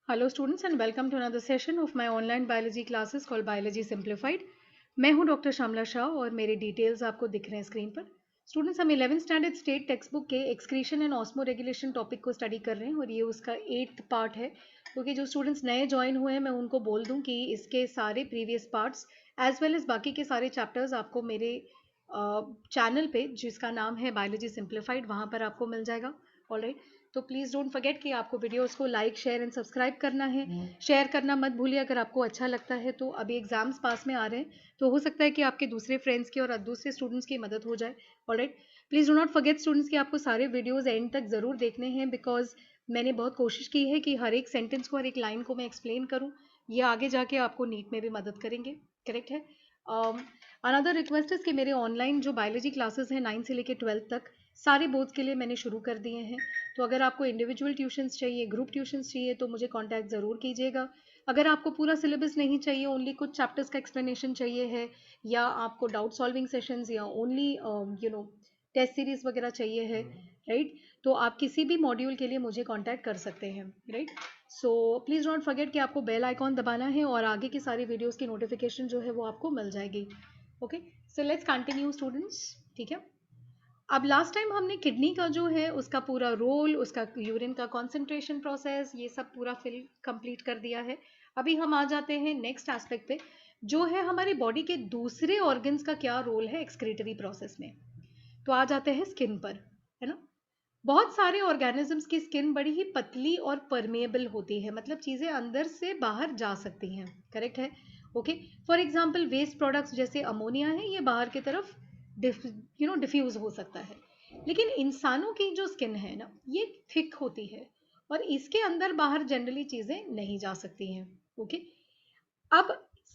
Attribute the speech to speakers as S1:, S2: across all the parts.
S1: Hello students and welcome to another session of my online biology classes called biology simplified. मैं हूं doctor Shyamala Shah और मेरे details आपको दिख रहे हैं स्क्रीन पर। स्टूडेंट्स, हम 11th standard state text book के excretion and osmoregulation topic को स्टडी कर रहे हैं और ये उसका 8th पार्ट है। क्योंकि जो स्टूडेंट्स नए ज्वाइन हुए हैं मैं उनको बोल दूं कि इसके सारे previous parts as well as बाकी के सारे चैप्टर्स आपको मेरे चैनल पे जिसका नाम है बायोलॉजी सिंप्लीफाइड वहाँ पर आपको मिल जाएगा। ऑलराइट, तो प्लीज़ डोंट फॉरगेट कि आपको वीडियोस को लाइक शेयर एंड सब्सक्राइब करना है। शेयर करना मत भूलिए अगर आपको अच्छा लगता है। तो अभी एग्जाम्स पास में आ रहे हैं तो हो सकता है कि आपके दूसरे फ्रेंड्स की और दूसरे स्टूडेंट्स की मदद हो जाए। Alright, please do not forget students कि आपको सारे वीडियोज़ एंड तक ज़रूर देखने हैं बिकॉज मैंने बहुत कोशिश की है कि हर एक सेंटेंस को हर एक लाइन को मैं एक्सप्लेन करूँ। ये आगे जाके आपको नीट में भी मदद करेंगे। करेक्ट है। अनदर रिक्वेस्ट है कि मेरे ऑनलाइन जो बायोलॉजी क्लासेस हैं 9 से लेकर 12 तक सारे बोर्ड्स के लिए मैंने शुरू कर दिए हैं। तो अगर आपको इंडिविजुअल ट्यूशन्स चाहिए, ग्रुप ट्यूशन्स चाहिए तो मुझे कांटेक्ट ज़रूर कीजिएगा। अगर आपको पूरा सिलेबस नहीं चाहिए, ओनली कुछ चैप्टर्स का एक्सप्लेनेशन चाहिए है या आपको डाउट सॉल्विंग सेशंस या ओनली टेस्ट सीरीज वगैरह चाहिए है, राइट, तो आप किसी भी मॉड्यूल के लिए मुझे कांटेक्ट कर सकते हैं। Right, so please don't forget कि आपको बेल आइकॉन दबाना है और आगे की सारी वीडियोज़ की नोटिफिकेशन जो है वो आपको मिल जाएगी। Okay, so let's continue students. ठीक है, अब लास्ट टाइम हमने किडनी का जो है उसका पूरा रोल, उसका यूरिन का कॉन्सेंट्रेशन प्रोसेस, ये सब पूरा फिल कंप्लीट कर दिया है। अभी हम आ जाते हैं नेक्स्ट एस्पेक्ट पे, जो है हमारी बॉडी के दूसरे ऑर्गन्स का क्या रोल है एक्सक्रीटरी प्रोसेस में। तो आ जाते हैं स्किन पर, है ना। बहुत सारे ऑर्गेनिजम्स की स्किन बड़ी ही पतली और परमेएबल होती है, मतलब चीज़ें अंदर से बाहर जा सकती हैं। करेक्ट है। Okay, for example waste products जैसे अमोनिया है, ये बाहर की तरफ डिफ्यूज हो सकता है। लेकिन इंसानों की जो स्किन है ना, ये थिक होती है और इसके अंदर बाहर जनरली चीज़ें नहीं जा सकती हैं। ओके, अब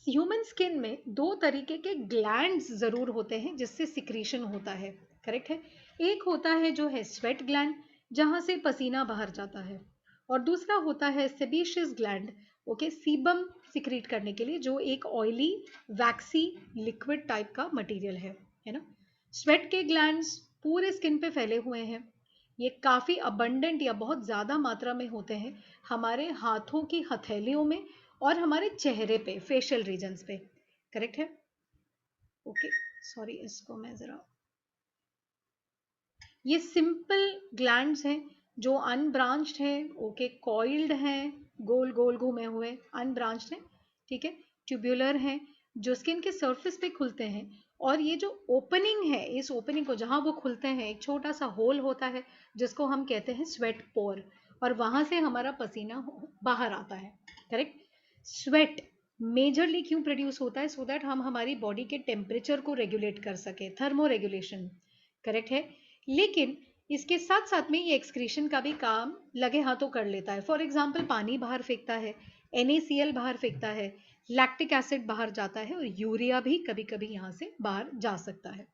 S1: ह्यूमन स्किन में दो तरीके के ग्लैंड्स जरूर होते हैं जिससे सिक्रीशन होता है। करेक्ट है। एक होता है जो है स्वेट ग्लैंड, जहां से पसीना बाहर जाता है, और दूसरा होता है sebaceous gland. Okay, sebum secrete करने के लिए, जो एक ऑयली वैक्सी लिक्विड टाइप का मटेरियल है ना। स्वेट के ग्लैंड्स पूरे स्किन पे फैले हुए हैं। ये काफी अबंडेंट या बहुत ज्यादा मात्रा में होते हैं हमारे हाथों की हथेलियों में और हमारे चेहरे पे, फेशियल रीजन्स पे। करेक्ट है। ओके, सॉरी, इसको मैं जरा, ये सिंपल ग्लैंड्स हैं जो अनब्रांच्ड हैं। ओके, कॉइल्ड हैं, गोल गोल घूमे हुए, अनब्रांच्ड हैं। ठीक है, ट्यूब्यूलर हैं, जो स्किन के सरफेस पे खुलते हैं। और ये जो ओपनिंग है, इस ओपनिंग को जहां वो खुलते हैं एक छोटा सा होल होता है जिसको हम कहते हैं स्वेट पोर, और वहां से हमारा पसीना बाहर आता है। करेक्ट। स्वेट मेजरली क्यों प्रोड्यूस होता है? सो दैट हम हमारी बॉडी के टेम्परेचर को रेगुलेट कर सके, थर्मो रेगुलेशन। करेक्ट है। लेकिन इसके साथ साथ में ये एक्सक्रीशन का भी काम लगे हाथों कर लेता है। फॉर एग्जाम्पल पानी बाहर फेंकता है, NaCl बाहर फेंकता है, लैक्टिक एसिड बाहर जाता है और यूरिया भी कभी कभी यहाँ से बाहर जा सकता है।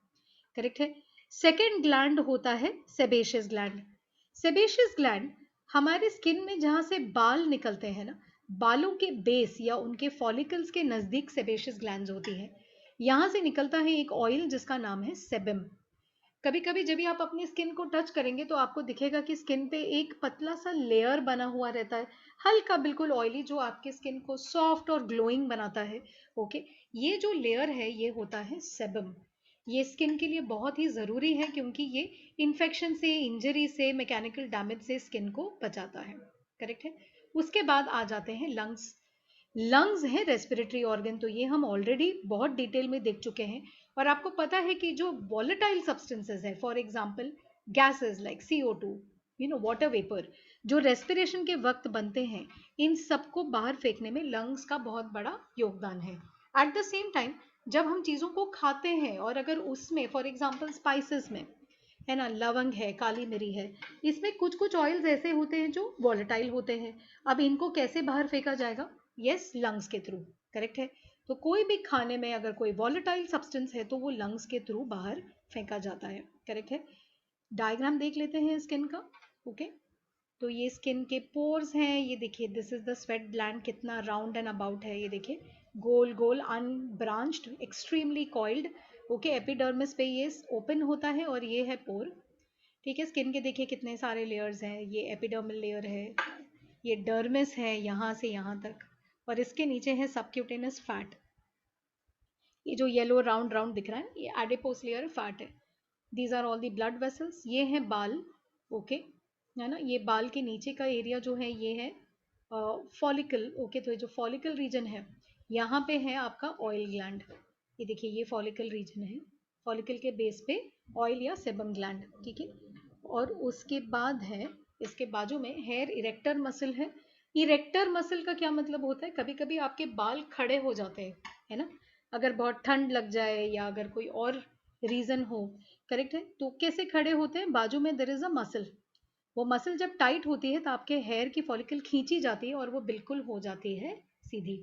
S1: करेक्ट है। सेकेंड ग्लैंड होता है सेबेशियस ग्लैंड। सेबेशियस ग्लैंड हमारे स्किन में जहां से बाल निकलते हैं ना, बालों के बेस या उनके फॉलिकल्स के नजदीक सेबेशियस ग्लैंड्स होती हैं। यहां से निकलता है एक ऑयल जिसका नाम है सेबम। कभी कभी जब भी आप अपनी स्किन को टच करेंगे तो आपको दिखेगा कि स्किन पे एक पतला सा लेयर बना हुआ रहता है, हल्का बिल्कुल ऑयली, जो आपके स्किन को सॉफ्ट और ग्लोइंग बनाता है। ओके, ये जो लेयर है ये होता है सेबम। ये स्किन के लिए बहुत ही ज़रूरी है क्योंकि ये इन्फेक्शन से, इंजरी से, मैकेनिकल डैमेज से स्किन को बचाता है। करेक्ट है। उसके बाद आ जाते हैं लंग्स। लंग्स है रेस्पिरेटरी ऑर्गन, तो ये हम ऑलरेडी बहुत डिटेल में देख चुके हैं। और आपको पता है कि जो वॉलेटाइल सब्सटेंसेस है, for example gases like CO2, water vapour, जो रेस्पिरेशन के वक्त बनते हैं, इन सबको बाहर फेंकने में लंग्स का बहुत बड़ा योगदान है। एट द सेम टाइम जब हम चीज़ों को खाते हैं और अगर उसमें फॉर एग्जांपल स्पाइसेस में, है ना, लवंग है, काली मिरी है, इसमें कुछ कुछ ऑयल्स ऐसे होते हैं जो वॉलेटाइल होते हैं। अब इनको कैसे बाहर फेंका जाएगा? यस, लंग्स के थ्रू। करेक्ट है। तो कोई भी खाने में अगर कोई वॉलेटाइल सब्सटेंस है तो वो लंग्स के थ्रू बाहर फेंका जाता है। करेक्ट है। डायग्राम देख लेते हैं स्किन का। ओके, तो ये स्किन के पोर्स हैं, ये देखिए, this is the sweat gland, कितना राउंड एंड अबाउट है, ये देखिए, गोल गोल, unbranched, extremely coiled. Okay, epidermis पे ये ओपन होता है और ये है पोर। ठीक है, स्किन के देखिए कितने सारे लेयर्स हैं, ये एपिडर्मल लेयर है, ये डर्मिस है यहाँ से यहाँ तक, और इसके नीचे है सबक्यूटेनस फैट। ये जो येलो राउंड राउंड दिख रहा है ये एडिपोस लेयर फैट है। These are all the blood vessels. ये है बाल, ओके है ना। ये बाल के नीचे का एरिया जो है ये है फॉलिकल, ओके। तो ये जो फॉलिकल रीजन है यहाँ पे है आपका ऑयल ग्लैंड। ये देखिए ये फॉलिकल रीजन है, फॉलिकल के बेस पे ऑयल या सेबम ग्लैंड, ठीक है। और उसके बाद है, इसके बाजू में हेयर इरेक्टर मसल है। इरेक्टर मसल का क्या मतलब होता है, कभी कभी आपके बाल खड़े हो जाते हैं, है ना, अगर बहुत ठंड लग जाए या अगर कोई और रीजन हो, करेक्ट है। तो कैसे खड़े होते हैं, बाजू में देयर इज अ मसल, वो मसल जब टाइट होती है तो आपके हेयर की फॉलिकल खींची जाती है और वो बिल्कुल हो जाती है सीधी,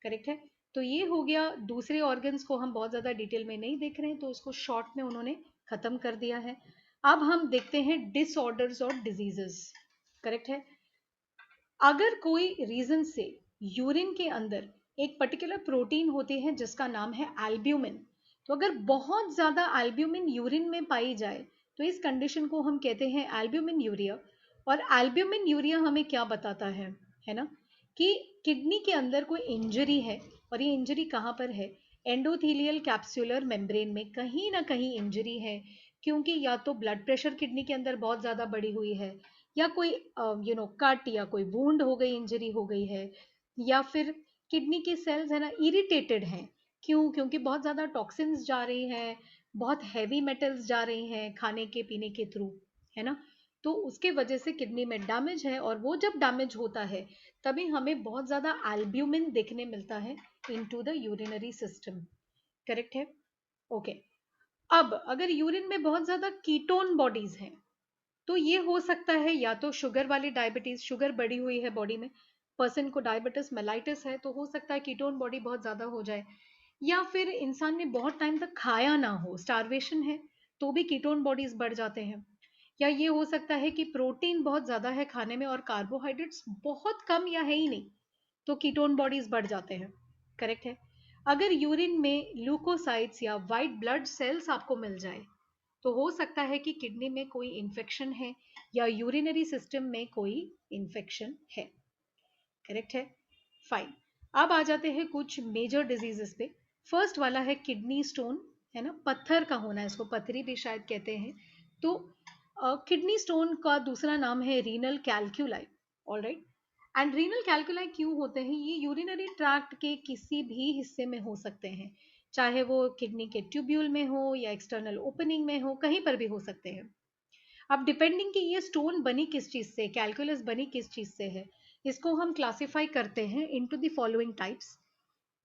S1: करेक्ट है। तो ये हो गया। दूसरे ऑर्गन्स को हम बहुत ज्यादा डिटेल में नहीं देख रहे हैं, तो उसको शॉर्ट में उन्होंने खत्म कर दिया है। अब हम देखते हैं डिसऑर्डर्स और डिजीजेस, करेक्ट है। अगर कोई रीजन से यूरिन के अंदर एक पर्टिकुलर प्रोटीन होती है जिसका नाम है एल्ब्यूमिन, तो अगर बहुत ज्यादा एल्ब्यूमिन यूरिन में पाई जाए तो इस कंडीशन को हम कहते हैं एल्ब्यूमिन यूरिया। और एल्ब्यूमिन यूरिया हमें क्या बताता है ना, कि किडनी के अंदर कोई इंजरी है। और ये इंजरी कहाँ पर है, एंडोथीलियल कैप्सुलर मेम्ब्रेन में कहीं ना कहीं इंजरी है। क्योंकि या तो ब्लड प्रेशर किडनी के अंदर बहुत ज्यादा बढ़ी हुई है, या कोई कट या कोई वूंड हो गई, इंजरी हो गई है, या फिर किडनी की सेल्स है ना इरिटेटेड हैं। क्यों, क्योंकि बहुत ज्यादा टॉक्सिन्स जा रही हैं, बहुत हैवी मेटल्स जा रही हैं खाने के पीने के थ्रू, है ना। तो उसके वजह से किडनी में डैमेज है, और वो जब डैमेज होता है तभी हमें बहुत ज्यादा एल्ब्यूमिन देखने मिलता है into the urinary system, correct है, ओके। अब अगर यूरिन में बहुत ज्यादा कीटोन बॉडीज हैं तो ये हो सकता है या तो शुगर वाली डायबिटीज, शुगर बढ़ी हुई है बॉडी में, पर्सन को डायबिटीज मेलाइटिस है तो हो सकता है कीटोन बॉडी बहुत ज्यादा हो जाए। या फिर इंसान ने बहुत टाइम तक खाया ना हो, स्टारवेशन है, तो भी कीटोन बॉडीज बढ़ जाते हैं। या ये हो सकता है कि प्रोटीन बहुत ज्यादा है खाने में और कार्बोहाइड्रेट्स बहुत कम या है ही नहीं, तो कीटोन बॉडीज बढ़ जाते हैं, करेक्ट है। अगर यूरिन में ल्यूकोसाइट्स या वाइट ब्लड सेल्स आपको मिल जाए तो हो सकता है कि किडनी में कोई इन्फेक्शन है या यूरिनरी सिस्टम में कोई इन्फेक्शन है, करेक्ट है, फाइन। अब आ जाते हैं कुछ मेजर डिजीजेस पे। फर्स्ट वाला है किडनी स्टोन, है ना, पत्थर का होना, इसको पथरी भी शायद कहते हैं। तो किडनी स्टोन का दूसरा नाम है रीनल कैल्कुलाई, ऑलराइट। एंड रीनल कैल्कुलाई क्यों होते हैं, ये यूरिनरी ट्रैक्ट के किसी भी हिस्से में हो सकते हैं, चाहे वो किडनी के ट्यूब्यूल में हो या एक्सटर्नल ओपनिंग में हो, कहीं पर भी हो सकते हैं। अब डिपेंडिंग कि ये स्टोन बनी किस चीज से, कैलकुलस बनी किस चीज से है, इसको हम क्लासिफाई करते हैं इनटू द फॉलोइंग टाइप्स।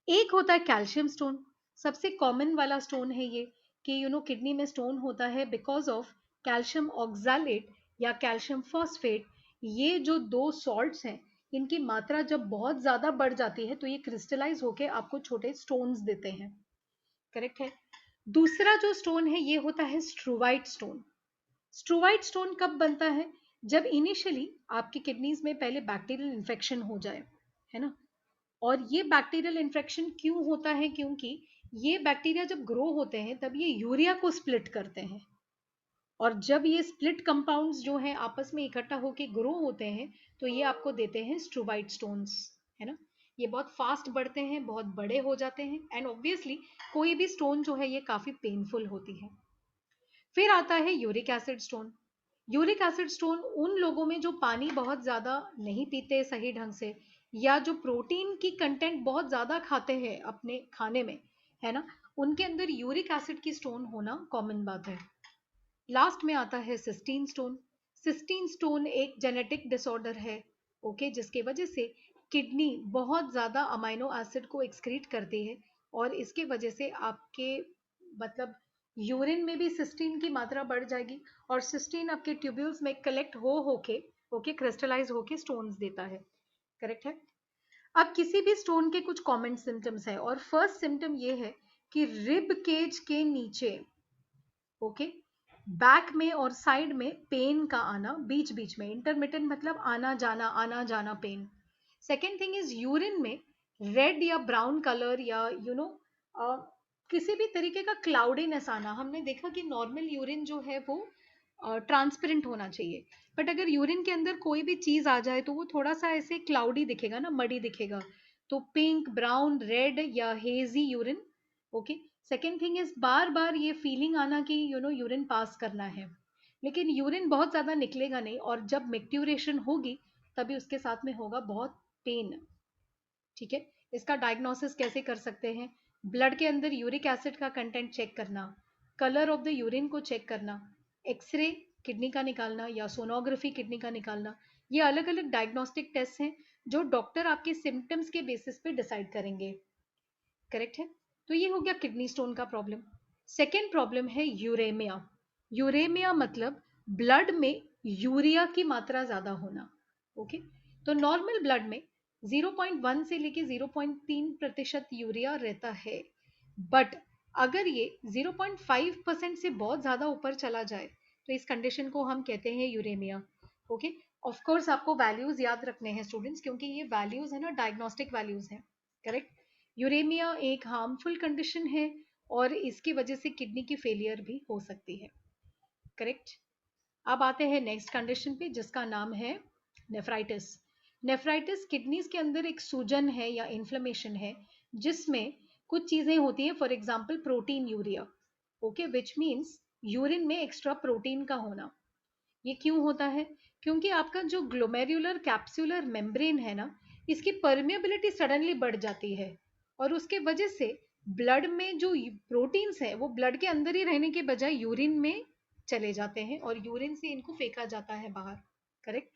S1: एक होता है कैल्शियम स्टोन, सबसे कॉमन वाला स्टोन है ये, कि किडनी में स्टोन होता है बिकॉज ऑफ कैल्शियम ऑक्सैलेट या कैल्शियम फॉस्फेट। ये जो दो सॉल्ट्स हैं इनकी मात्रा जब बहुत ज्यादा बढ़ जाती है तो ये क्रिस्टलाइज होके आपको छोटे स्टोन्स देते हैं, करेक्ट है। दूसरा जो स्टोन है ये होता है स्ट्रूवाइट स्टोन। स्ट्रूवाइट स्टोन कब बनता है, जब इनिशियली आपकी किडनीज में पहले बैक्टीरियल इन्फेक्शन हो जाए, है ना। और ये बैक्टीरियल इन्फेक्शन क्यों होता है, क्योंकि ये बैक्टीरिया जब ग्रो होते हैं तब ये यूरिया को स्प्लिट करते हैं, और जब ये स्प्लिट कंपाउंड्स जो हैं आपस में इकट्ठा होकर ग्रो होते हैं तो ये आपको देते हैं स्ट्रूवाइट स्टोन्स, है ना। ये बहुत फास्ट बढ़ते हैं, बहुत बड़े हो जाते हैं, एंड ऑब्वियसली कोई भी स्टोन जो है ये काफी पेनफुल होती है। फिर आता है uric acid stone. Uric acid stone उन लोगों में जो पानी बहुत ज्यादा नहीं पीते सही ढंग से, या जो प्रोटीन की कंटेंट बहुत ज्यादा खाते हैं अपने खाने में, है ना, उनके अंदर यूरिक एसिड की स्टोन होना कॉमन बात है। लास्ट में आता है सिस्टीन स्टोन। सिस्टीन स्टोन एक जेनेटिक डिसऑर्डर है, ओके, जिसकी वजह से किडनी बहुत ज्यादा अमाइनो एसिड को एक्सक्रीट करती है, और इसके वजह से आपके मतलब यूरिन में भी सिस्टीन की मात्रा बढ़ जाएगी, और सिस्टीन आपके ट्यूब्यूल्स में कलेक्ट होके ओके क्रिस्टलाइज होके स्टोन्स देता है, करेक्ट है। अब किसी भी स्टोन के कुछ कॉमन सिम्टम्स है, और फर्स्ट सिम्टम ये है कि रिब केज के नीचे, ओके, बैक में और साइड में पेन का आना, बीच बीच में इंटरमिटेंट मतलब आना जाना pain. Second thing is urine में रेड या ब्राउन कलर या किसी भी तरीके का क्लाउडीनेस आना। हमने देखा कि नॉर्मल यूरिन जो है वो ट्रांसपेरेंट होना चाहिए, बट अगर यूरिन के अंदर कोई भी चीज आ जाए तो वो थोड़ा सा ऐसे क्लाउडी दिखेगा ना, मडी दिखेगा। तो पिंक, ब्राउन, रेड या hazy urine. Okay. Second thing is बार बार ये फीलिंग आना कि यूरिन पास करना है, लेकिन यूरिन बहुत ज्यादा निकलेगा नहीं, और जब मिक्ट्यूरेशन होगी तभी उसके साथ में होगा बहुत पेन। ठीक है। इसका डायग्नोसिस कैसे कर सकते हैं? ब्लड के अंदर यूरिक एसिड का कंटेंट चेक करना, कलर ऑफ द यूरिन को चेक करना, एक्सरे किडनी का निकालना या सोनोग्राफी किडनी का निकालना। ये अलग अलग डायग्नोस्टिक टेस्ट हैं जो डॉक्टर आपके सिम्टम्स के बेसिस पे डिसाइड करेंगे। करेक्ट है। तो ये हो गया किडनी स्टोन का प्रॉब्लम। सेकेंड प्रॉब्लम है यूरेमिया। यूरेमिया मतलब ब्लड में यूरिया की मात्रा ज्यादा होना। ओके। तो नॉर्मल ब्लड में 0.1 से लेके 0.3% यूरिया रहता है, बट अगर ये 0.5% से बहुत ज्यादा ऊपर चला जाए तो इस कंडीशन को हम कहते हैं यूरेमिया। ओके। ऑफ कोर्स आपको वैल्यूज याद रखने हैं स्टूडेंट्स, क्योंकि ये वैल्यूज है ना, डायग्नोस्टिक वैल्यूज हैं। करेक्ट। यूरेमिया एक हार्मफुल कंडीशन है और इसकी वजह से किडनी की फेलियर भी हो सकती है। करेक्ट। अब आते हैं नेक्स्ट कंडीशन पे जिसका नाम है नेफ्राइटिस। नेफ्राइटिस किडनीज के अंदर एक सूजन है या इन्फ्लेमेशन है जिसमें कुछ चीजें होती हैं, for example protein urea. Okay, which means urine में एक्स्ट्रा प्रोटीन का होना। ये क्यों होता है? क्योंकि आपका जो ग्लोमेरुलर कैप्सुलर मेम्ब्रेन है ना, इसकी परमिएबिलिटी सडनली बढ़ जाती है और उसके वजह से ब्लड में जो प्रोटीन्स है वो ब्लड के अंदर ही रहने के बजाय यूरिन में चले जाते हैं और यूरिन से इनको फेंका जाता है बाहर। करेक्ट।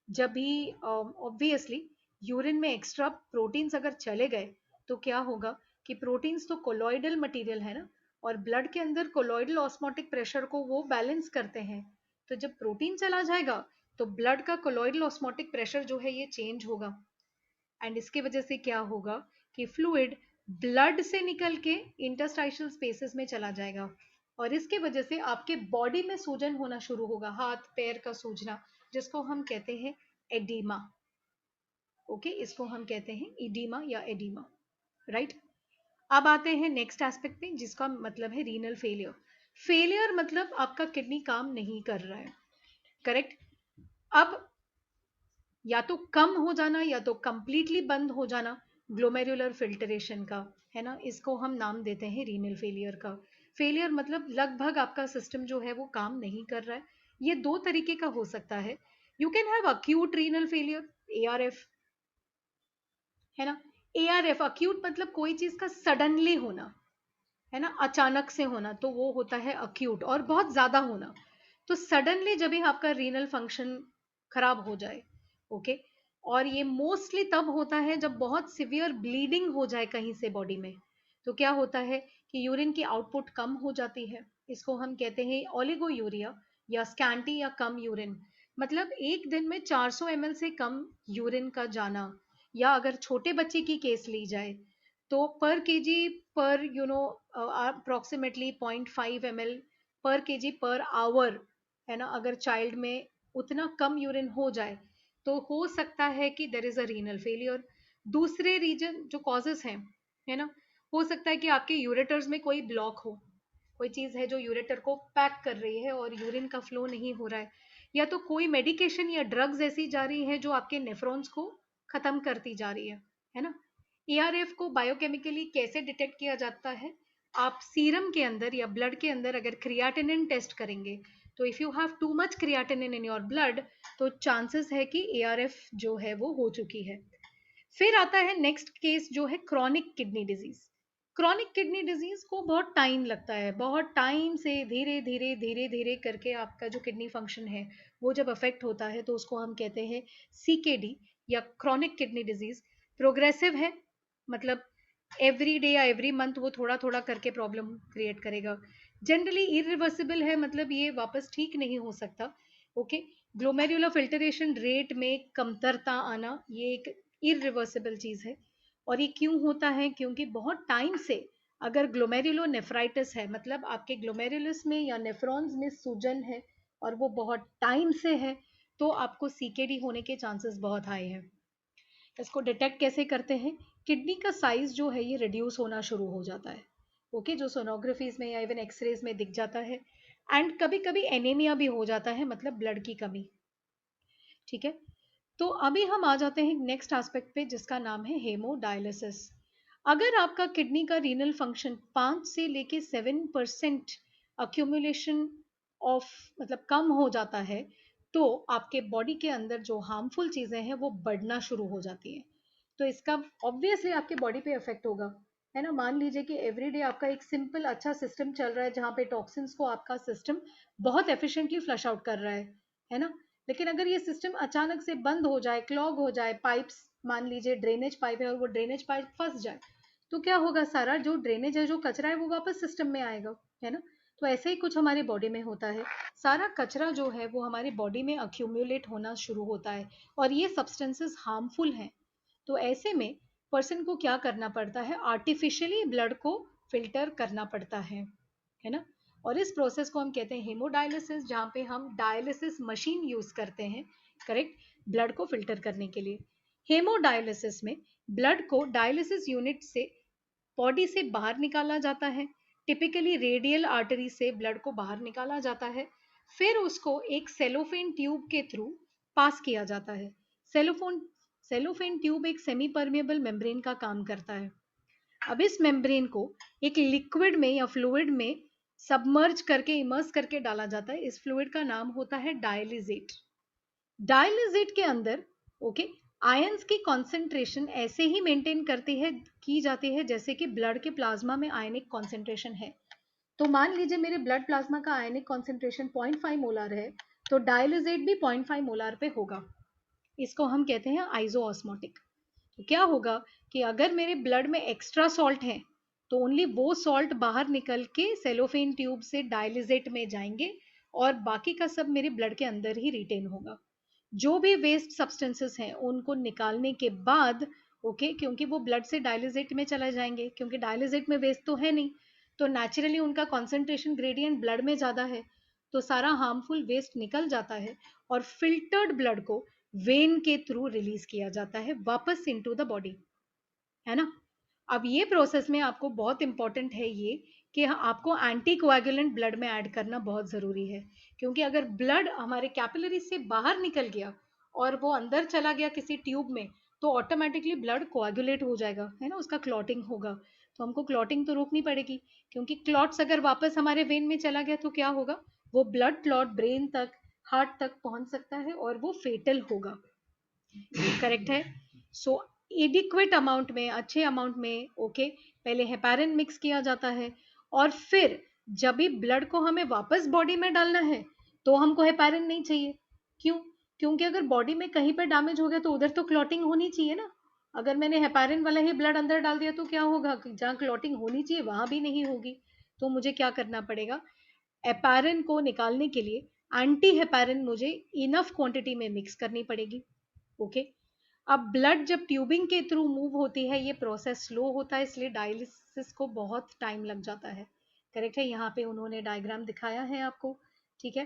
S1: जब भी ऑब्वियसली यूरिन में एक्स्ट्रा प्रोटीन्स अगर चले गए तो क्या होगा कि प्रोटीन्स तो कोलॉइडल मटेरियल है ना, और ब्लड के अंदर कोलॉइडल ऑस्मोटिक प्रेशर को वो बैलेंस करते हैं। तो जब प्रोटीन चला जाएगा तो ब्लड का कोलॉइडल ऑस्मोटिक प्रेशर जो है ये चेंज होगा, एंड इसकी वजह से क्या होगा कि फ्लूइड ब्लड से निकल के इंटरस्टाइशल स्पेसेस में चला जाएगा और इसके वजह से आपके बॉडी में सूजन होना शुरू होगा, हाथ पैर का सूजना, जिसको हम कहते हैं एडीमा। ओके, इसको हम कहते हैं इडीमा या एडीमा। राइट। अब आते हैं नेक्स्ट एस्पेक्ट पे जिसका मतलब है रीनल फेलियर। फेलियर मतलब आपका किडनी काम नहीं कर रहा है। करेक्ट। अब या तो कम हो जाना या तो कंप्लीटली बंद हो जाना ग्लोमेरुलर फिल्टरेशन का, है ना, इसको हम नाम देते हैं रीनल फेलियर का। फेलियर मतलब लगभग आपका सिस्टम जो है वो काम नहीं कर रहा है। ये दो तरीके का हो सकता है। You can have acute renal failure, ARF, है ना। एआरएफ अक्यूट मतलब कोई चीज का सडनली होना, है ना, अचानक से होना, तो वो होता है अक्यूट और बहुत ज्यादा होना। तो सडनली जब भी आपका रीनल फंक्शन खराब हो जाए, ओके, और ये मोस्टली तब होता है जब बहुत सिवियर ब्लीडिंग हो जाए कहीं से बॉडी में। तो क्या होता है कि यूरिन की आउटपुट कम हो जाती है, इसको हम कहते हैं ओलिगोयूरिया या स्कैंटी या कम यूरिन। मतलब एक दिन में 400 ml से कम यूरिन का जाना, या अगर छोटे बच्चे की केस ली जाए तो पर केजी पर अप्रोक्सीमेटली 0.5 ml पर केजी पर आवर, है ना। अगर चाइल्ड में उतना कम यूरिन हो जाए तो हो सकता है कि there is a renal failure. दूसरे रीजन जो कॉजेस हैं, है ना, हो सकता है कि आपके यूरेटर्स में कोई ब्लॉक हो, कोई चीज है जो यूरेटर को पैक कर रही है और यूरिन का फ्लो नहीं हो रहा है, या तो कोई मेडिकेशन या ड्रग्स ऐसी जा रही है जो आपके नेफ्रॉन्स को खत्म करती जा रही है ना। एआरएफ को बायोकेमिकली कैसे डिटेक्ट किया जाता है? आप सीरम के अंदर या ब्लड के अंदर अगर क्रिएटिनिन टेस्ट करेंगे तो if you have too much creatinine in your blood तो चांसेस है कि एआरएफ जो है वो हो चुकी है। फिर आता है नेक्स्ट केस जो है chronic kidney disease. Chronic kidney disease को बहुत टाइम लगता है, बहुत टाइम से धीरे धीरे धीरे धीरे करके आपका जो किडनी फंक्शन है वो जब अफेक्ट होता है तो उसको हम कहते हैं सीकेडी या क्रॉनिक किडनी डिजीज। प्रोग्रेसिव है, मतलब एवरी डे या एवरी मंथ वो थोड़ा थोड़ा करके प्रॉब्लम क्रिएट करेगा। जनरली इरिवर्सिबल है, मतलब ये वापस ठीक नहीं हो सकता। ओके। ग्लोमेरुलर फिल्टरेशन रेट में कमतरता आना ये एक इरिवर्सिबल चीज है। और ये क्यों होता है? क्योंकि बहुत टाइम से अगर ग्लोमेरुलोनेफ्राइटिस है, मतलब आपके ग्लोमेरुलस में या नेफ्रॉन्स में सूजन है और वो बहुत टाइम से है, तो आपको सीकेडी होने के चांसेस बहुत हाई है। इसको डिटेक्ट कैसे करते हैं? किडनी का साइज जो है ये रिड्यूस होना शुरू हो जाता है, ओके, जो सोनोग्राफीज में या इवन एक्सरेज में दिख जाता है। एंड कभी कभी एनीमिया भी हो जाता है, मतलब ब्लड की कमी। ठीक है। तो अभी हम आ जाते हैं नेक्स्ट एस्पेक्ट पे जिसका नाम है हेमोडायलिसिस। अगर आपका किडनी का रीनल फंक्शन 5 से लेके 7% अक्यूमुलेशन ऑफ मतलब कम हो जाता है, तो आपके बॉडी के अंदर जो हार्मफुल चीजें हैं वो बढ़ना शुरू हो जाती हैं। तो इसका ऑब्वियसली आपके बॉडी पे इफेक्ट होगा, है ना। मान लीजिए कि एवरीडे आपका एक सिंपल अच्छा सिस्टम चल रहा है जहाँ पे टॉक्सिन्स को आपका सिस्टम बहुत एफिशिएंटली फ्लश आउट कर रहा है ना। लेकिन अगर ये सिस्टम अचानक से बंद हो जाए, क्लॉग हो जाए, पाइप्स मान लीजिए ड्रेनेज पाइप है और वो ड्रेनेज पाइप फंस जाए, तो क्या होगा, सारा जो ड्रेनेज है, जो कचरा है, वो वापस सिस्टम में आएगा, है ना। तो ऐसे ही कुछ हमारी बॉडी में होता है, सारा कचरा जो है वो हमारी बॉडी में अक्यूमुलेट होना शुरू होता है और ये सब्सटेंसेस हार्मफुल हैं। तो ऐसे में पर्सन को क्या करना पड़ता है, आर्टिफिशियली ब्लड को फिल्टर करना पड़ता है ना। और इस प्रोसेस को हम कहते हैं हेमोडायलिसिस, जहाँ पे हम डायलिसिस मशीन यूज करते हैं, करेक्ट, ब्लड को फिल्टर करने के लिए। हेमोडायलिसिस में ब्लड को डायलिसिस यूनिट से बॉडी से बाहर निकाला जाता है। टिपिकली रेडियल आर्टरी से ब्लड को बाहर निकाला जाता है, फिर उसको एक सेलोफेन ट्यूब के थ्रू पास किया जाता है। सेलोफोन सेलोफेन ट्यूब एक सेमी परमेबल मेम्ब्रेन का काम करता है। अब इस मेम्ब्रेन को एक लिक्विड में या फ्लूइड में सबमर्ज करके, इमर्स करके डाला जाता है। इस फ्लूइड का नाम होता है डायलिजेट। डायलिजेट के अंदर ओके आयंस की कॉन्सेंट्रेशन ऐसे ही मेंटेन करती है की जाती है जैसे कि ब्लड के प्लाज्मा में आयनिक कॉन्सेंट्रेशन है। तो मान लीजिए मेरे ब्लड प्लाज्मा का आयनिक कॉन्सेंट्रेशन 0.5 मोलार है, तो डायलिजेट भी 0.5 मोलार पे होगा। इसको हम कहते हैं आइसोऑस्मोटिक। तो क्या होगा कि अगर मेरे ब्लड में एक्स्ट्रा सॉल्ट है, तो ओनली वो सॉल्ट बाहर निकल के सेलोफेन ट्यूब से डायलिजेट में जाएंगे और बाकी का सब मेरे ब्लड के अंदर ही रिटेन होगा। जो भी वेस्ट सब्सटेंसेस हैं उनको निकालने के बाद ओके क्योंकि वो ब्लड से डायलिजेट में चला जाएंगे, क्योंकि डायलिजेट में वेस्ट तो है नहीं, तो नेचुरली उनका कॉन्सेंट्रेशन ग्रेडियंट ब्लड में ज़्यादा है, तो सारा हार्मफुल वेस्ट निकल जाता है और फिल्टर्ड ब्लड को वेन के थ्रू रिलीज किया जाता है वापस इनटू द बॉडी, है ना। अब ये प्रोसेस में आपको बहुत इंपॉर्टेंट है ये कि आपको एंटी कोएगुलेंट ब्लड में ऐड करना बहुत ज़रूरी है, क्योंकि अगर ब्लड हमारे कैपिलरी से बाहर निकल गया और वो अंदर चला गया किसी ट्यूब में, तो ऑटोमेटिकली ब्लड कोएगुलेट हो जाएगा, है ना, उसका क्लॉटिंग होगा। तो हमको क्लॉटिंग तो रोकनी पड़ेगी, क्योंकि क्लॉट्स अगर वापस हमारे वेन में चला गया तो क्या होगा, वो ब्लड क्लॉट ब्रेन तक, हार्ट तक पहुंच सकता है और वो फेटल होगा। करेक्ट है। सो एडिक्वेट अमाउंट में, अच्छे अमाउंट में ओके पहले हेपारिन मिक्स किया जाता है और फिर जब भी ब्लड को हमें वापस बॉडी में डालना है तो हमको हेपारिन नहीं चाहिए। क्यों? क्योंकि अगर बॉडी में कहीं पर डैमेज हो गया तो उधर तो क्लॉटिंग होनी चाहिए ना। अगर मैंने हेपारिन वाला ही ब्लड अंदर डाल दिया तो क्या होगा, जहाँ क्लॉटिंग होनी चाहिए वहां भी नहीं होगी। तो मुझे क्या करना पड़ेगा, हेपारिन को निकालने के लिए एंटी हेपारिन मुझे इनफ क्वांटिटी में मिक्स करनी पड़ेगी। ओके। अब ब्लड जब ट्यूबिंग के थ्रू मूव होती है, ये प्रोसेस स्लो होता है, इसलिए डायलिसिस को बहुत टाइम लग जाता है। करेक्ट है। यहाँ पे उन्होंने डायग्राम दिखाया है आपको, ठीक है,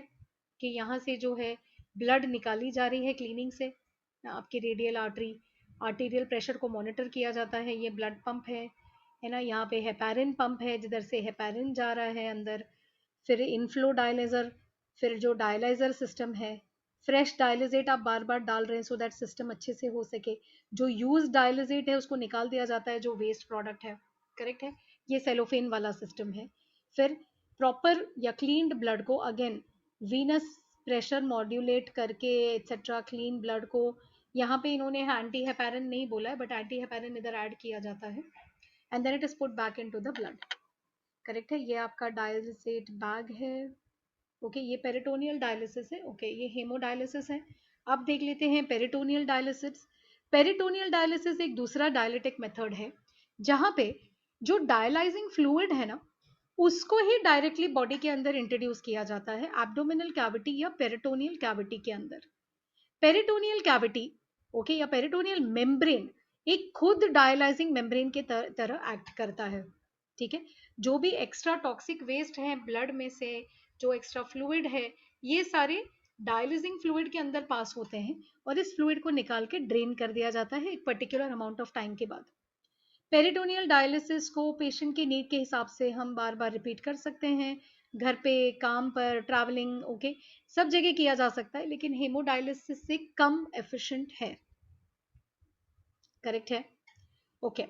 S1: कि यहाँ से जो है ब्लड निकाली जा रही है क्लीनिंग से, आपकी रेडियल आर्टरी, आर्टीरियल प्रेशर को मॉनिटर किया जाता है, ये ब्लड पंप है ना। यहाँ पे हेपारिन पंप है जिधर से हेपारिन जा रहा है अंदर, फिर इनफ्लो डायलाइजर, फिर जो डायलाइजर सिस्टम है, फ्रेश डायलिजेट आप बार बार डाल रहे हैं सो दैट सिस्टम अच्छे से हो सके। जो यूज डायलिजेट है उसको निकाल दिया जाता है, जो वेस्ट प्रोडक्ट है, करेक्ट है। ये सेलोफेन वाला सिस्टम है। फिर प्रॉपर या क्लीन्ड ब्लड को अगेन वीनस प्रेशर मॉड्यूलेट करके एक्सेट्रा क्लीन ब्लड को, यहाँ पे इन्होंने एंटी हेपारिन नहीं बोला है बट एंटी हेपारिन इधर ऐड किया जाता है and then it is put back into the blood. Correct है। ये आपका डायलिसेट बैग है। ओके ये पेरिटोनियल डायलिसिस है। ओके ये हेमोडायलिसिस है। अब देख लेते हैं पेरिटोनियल डायलिसिस। पेरिटोनियल डायलिसिस एक दूसरा डायलिटिक मेथड है जहां पे जो डायलाइजिंग फ्लूइड है ना उसको ही डायरेक्टली बॉडी के अंदर इंट्रोड्यूस किया जाता है एब्डोमिनल कैविटी या पेरिटोनियल कैविटी के अंदर। पेरिटोनियल कैविटी ओके या पेरिटोनियल मेम्ब्रेन एक खुद डायलाइजिंग मेम्ब्रेन के तरह एक्ट करता है, ठीक है। जो भी एक्स्ट्रा टॉक्सिक वेस्ट है ब्लड में से, जो एक्स्ट्रा फ्लूइड है, ये सारे डायलिजिंग फ्लूइड के अंदर पास होते हैं और इस फ्लूइड को निकाल के ड्रेन कर दिया जाता है एक पर्टिकुलर अमाउंट ऑफ टाइम के बाद। पेरिटोनियल डायलिसिस को पेशेंट की नीड के हिसाब से हम बार बार रिपीट कर सकते हैं। घर पे, काम पर, ट्रैवलिंग, ओके, सब जगह किया जा सकता है, लेकिन हेमोडायलिसिस से कम एफिशिएंट है। करेक्ट है? ओके।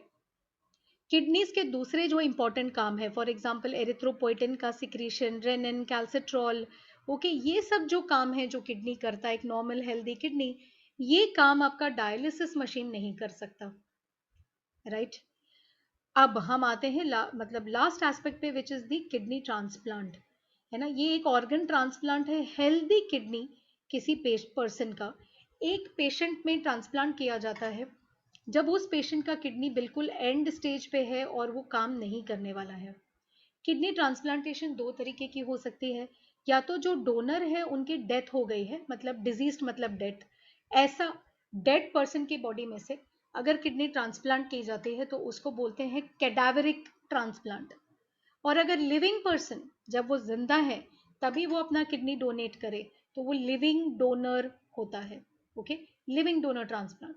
S1: किडनीज के दूसरे जो इंपॉर्टेंट काम है, फॉर एग्जांपल एरिथ्रोपोइटिन का सिक्रीशन, रेनिन, कैल्सिट्रॉल, ओके, ये सब जो काम है जो किडनी करता है, एक नॉर्मल हेल्दी किडनी, ये काम आपका डायलिसिस मशीन नहीं कर सकता, राइट? अब हम आते हैं मतलब लास्ट एस्पेक्ट पे, which is the kidney transplant, है ना? ये एक ऑर्गन ट्रांसप्लांट है, हेल्दी किडनी किसी पर्सन का एक पेशेंट में ट्रांसप्लांट किया जाता है जब उस पेशेंट का किडनी बिल्कुल एंड स्टेज पे है और वो काम नहीं करने वाला है। किडनी ट्रांसप्लांटेशन दो तरीके की हो सकती है, या तो जो डोनर है उनकी डेथ हो गई है, मतलब डिजीज मतलब डेथ, ऐसा डेड पर्सन की बॉडी में से अगर किडनी ट्रांसप्लांट की जाती है तो उसको बोलते हैं कैडावरिक ट्रांसप्लांट। और अगर लिविंग पर्सन, जब वो जिंदा है तभी वो अपना किडनी डोनेट करे, तो वो लिविंग डोनर होता है। Okay, living donor transplant.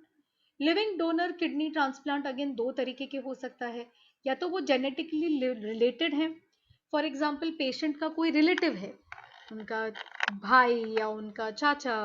S1: Living donor kidney transplant again दो तरीके के हो सकता है, या तो वो जेनेटिकली रिलेटेड है, फॉर एग्जाम्पल पेशेंट का कोई रिलेटिव है, उनका भाई या उनका चाचा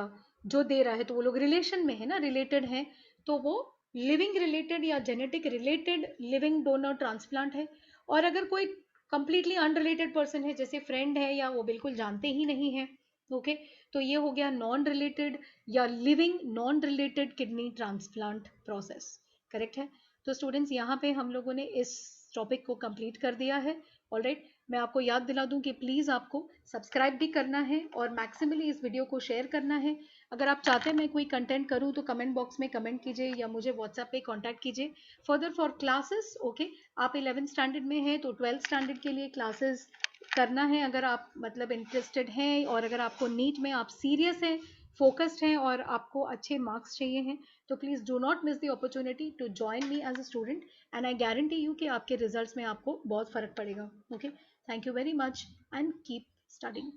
S1: जो दे रहा है, तो वो लोग रिलेशन में है ना, रिलेटेड है, तो वो लिविंग रिलेटेड या genetic related living donor transplant है। और अगर कोई कंप्लीटली अनरिलेटेड पर्सन है, जैसे फ्रेंड है या वो बिल्कुल जानते ही नहीं है, ओके, तो ये हो गया नॉन रिलेटेड या living non related kidney transplant process. Correct है? तो स्टूडेंट्स, यहाँ पे हम लोगों ने इस टॉपिक को कंप्लीट कर दिया है। ऑलराइट, मैं आपको याद दिला दूं कि प्लीज़ आपको सब्सक्राइब भी करना है और मैक्सिमली इस वीडियो को शेयर करना है। अगर आप चाहते हैं मैं कोई कंटेंट करूं तो कमेंट बॉक्स में कमेंट कीजिए या मुझे व्हाट्सएप पे कांटेक्ट कीजिए फर्दर फॉर क्लासेस। ओके, आप 11th स्टैंडर्ड में हैं तो 12th स्टैंडर्ड के लिए क्लासेस करना है, अगर आप मतलब इंटरेस्टेड हैं, और अगर आपको नीट में आप सीरियस हैं, फोकस्ड हैं और आपको अच्छे मार्क्स चाहिए हैं, तो please do not miss the opportunity to join me as a student, and I guarantee you कि आपके रिजल्ट्स में आपको बहुत फर्क पड़ेगा। Okay, thank you very much and keep studying.